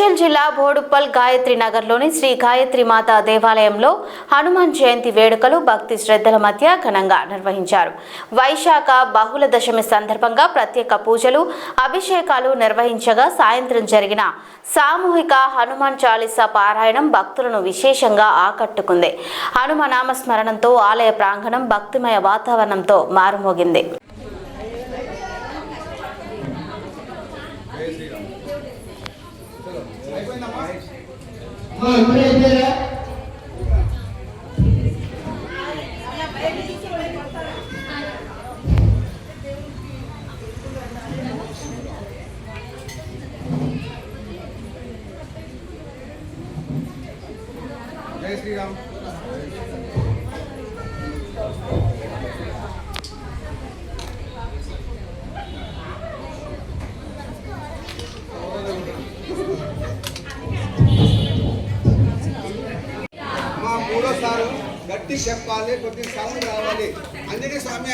మేడ్చల్ జిల్లా బోడుప్పల్ గాయత్రి నగర్లోని శ్రీ గాయత్రి మాత దేవాలయంలో హనుమాన్ జయంతి వేడుకలు భక్తి శ్రద్ధల మధ్య ఘనంగా నిర్వహించారు. వైశాఖ బహుళ దశమి సందర్భంగా ప్రత్యేక పూజలు, అభిషేకాలు నిర్వహించగా సాయంత్రం జరిగిన సామూహిక హనుమాన్ చాలీసా పారాయణం భక్తులను విశేషంగా ఆకట్టుకుంది. హనుమ నామస్మరణంతో ఆలయ ప్రాంగణం భక్తిమయ వాతావరణంతో మారుమోగింది. जय श्री राम। మూడోసారి గట్టి చెప్పాలి, కొద్ది సౌండ్ రావాలి. ఆంజనేయ స్వామి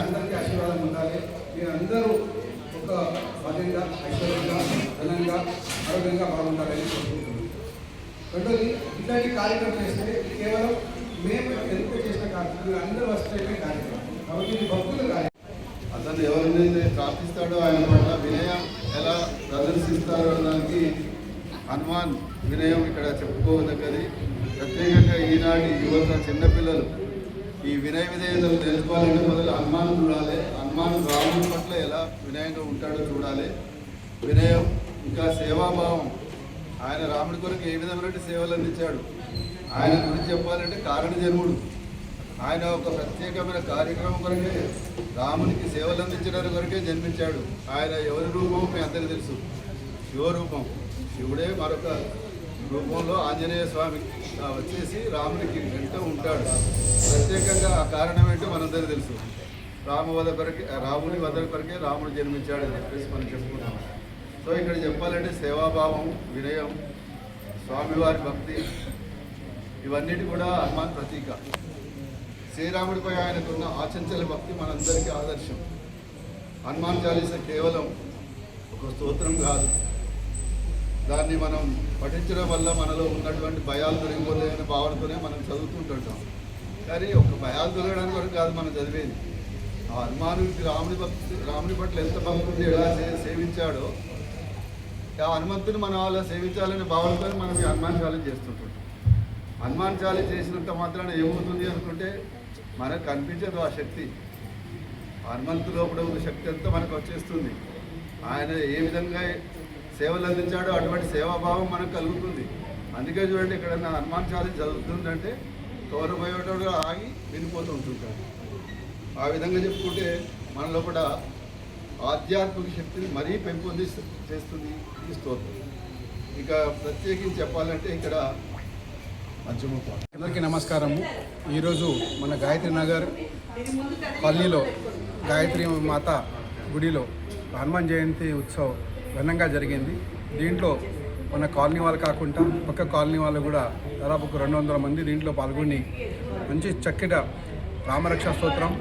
అందరికీ ఆశీర్వాదం ఉండాలి. మీరందరూ ఒక భద్రంగా, ఐశ్వర్యంగా, ఘనంగా, ఆరోగ్యంగా బాగుండాలని కోరుకుంటున్నాం. రెండోది, ఇట్లాంటి కార్యక్రమం చేస్తే కేవలం మేము ఎందుకు చేసిన కార్యక్రమం, అందరూ వస్తే కార్యక్రమం కాబట్టి ఇది భక్తులు కార్యక్రమం. అతను ఎవరినైతే ప్రార్థిస్తాడో ఆయన పట్ల వినయం ఎలా ప్రదర్శిస్తారో దానికి హనుమాన్ వినయం ఇక్కడ చెప్పుకోదగ్గది. ప్రత్యేకంగా ఈనాటి యువత, చిన్నపిల్లలు ఈ వినయ విధేయతలు తెలుసుకోవాలంటే మొదలు హనుమాను చూడాలి. హనుమాను రాముని పట్ల ఎలా వినయంగా ఉంటాడో చూడాలి. వినయం, ఇంకా సేవాభావం. ఆయన రాముడి కొరకు ఏ విధమైన సేవలు అందించాడు. ఆయన గురించి చెప్పాలంటే కారణ జన్ముడు. ఆయన ఒక ప్రత్యేకమైన కార్యక్రమం కొరకే, రామునికి సేవలు అందించడానికి కొరకే జన్మించాడు. ఆయన ఎవరి రూపం మీ అందరికీ తెలుసు, శివరూపం. శివుడే మరొక రూపంలో ఆంజనేయ స్వామి వచ్చేసి రామునికి వెంట ఉంటాడు. ప్రత్యేకంగా ఆ కారణం ఏంటో మనందరికీ తెలుసు. రాముని వద కొరకే రాముడు జన్మించాడు అని చెప్పేసి మనం చెప్పుకున్నాం. సో ఇక్కడ చెప్పాలంటే సేవాభావం, వినయం, స్వామివారి భక్తి, ఇవన్నిటి కూడా హనుమాన్ ప్రతీక. శ్రీరాముడిపై ఆయనకున్న ఆచంచల భక్తి మనందరికీ ఆదర్శం. హనుమాన్ చాలీసా కేవలం ఒక స్తోత్రం కాదు, దాన్ని మనం పఠించడం వల్ల మనలో ఉన్నటువంటి భయాలు తొలగిపోతాయనే భావనతోనే మనం చదువుతుంటుంటాం. కానీ ఒక భయాలు తొలగడానికి వరకు కాదు మనం చదివేది. ఆ హనుమానుడికి రాముని పట్ల ఎంత భక్తి ఎలా సేవించాడో ఆ హనుమంతుని మనం అలా సేవించాలనే భావనతో మనం ఈ హనుమాన్ చాలీస చేస్తుంటాం. హనుమాన్ చాలీస చేసినంత మాత్రాన ఏమవుతుంది అనుకుంటే మనకు కనిపించదు ఆ శక్తి. హనుమంతు లోపల ఉన్న శక్తి అంతా మనకు వచ్చేస్తుంది. ఆయన ఏ విధంగా సేవలు అందించాడో అటువంటి సేవాభావం మనకు కలుగుతుంది. అందుకే చూడండి, ఎక్కడన్నా హనుమాన్ చాలీస చదువుతుందంటే తోరబోయేటోడు ఆగి వినిపోతూ ఉంటుంటాడు. ఆ విధంగా చెప్పుకుంటే మన లోపల ఆధ్యాత్మిక శక్తిని మరీ చేస్తుంది ఈ స్తోత్రం. ఇక ప్రత్యేకించి చెప్పాలంటే ఇక్కడ అందరికీ నమస్కారము. ఈరోజు మన గాయత్రి నగర్ పల్లిలో గాయత్రి మాత గుడిలో హనుమాన్ జయంతి ఉత్సవం ఘనంగా జరిగింది. దీంట్లో మన కాలనీ వాళ్ళు కాకుండా పక్క కాలనీ వాళ్ళు కూడా దాదాపు 200 మంది దీంట్లో పాల్గొని మంచి చక్కటి రామరక్షా స్తోత్రం,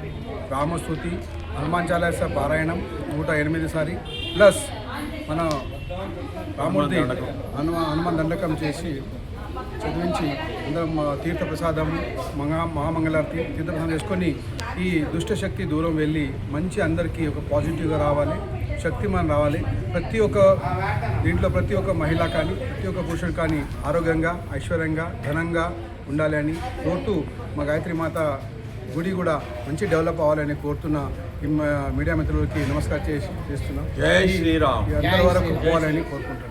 రామస్తుతి, హనుమాన్ చాలీస పారాయణం 108 సారి ప్లస్ మన రాముడి హనుమాన్ దండకం చేసి చదివించి అందరం తీర్థప్రసాదం మహామంగళారతి తీర్థప్రసాదం చేసుకొని ఈ దుష్టశక్తి దూరం వెళ్ళి మంచి అందరికీ ఒక పాజిటివ్గా రావాలి, శక్తిమాన్ రావాలి. దీంట్లో ప్రతి ఒక్క మహిళ కానీ ప్రతి ఒక్క పురుషుడు కానీ ఆరోగ్యంగా ఐశ్వర్యంగా ఘనంగా ఉండాలి అని కోరుతూ మా గాయత్రి మాత గుడి కూడా మంచి డెవలప్ అవ్వాలని కోరుతున్న మీడియా మిత్రులకి నమస్కారం చేస్తున్నాం. జై శ్రీరామ్. అందరి వరకు పోవాలని కోరుకుంటున్నాం.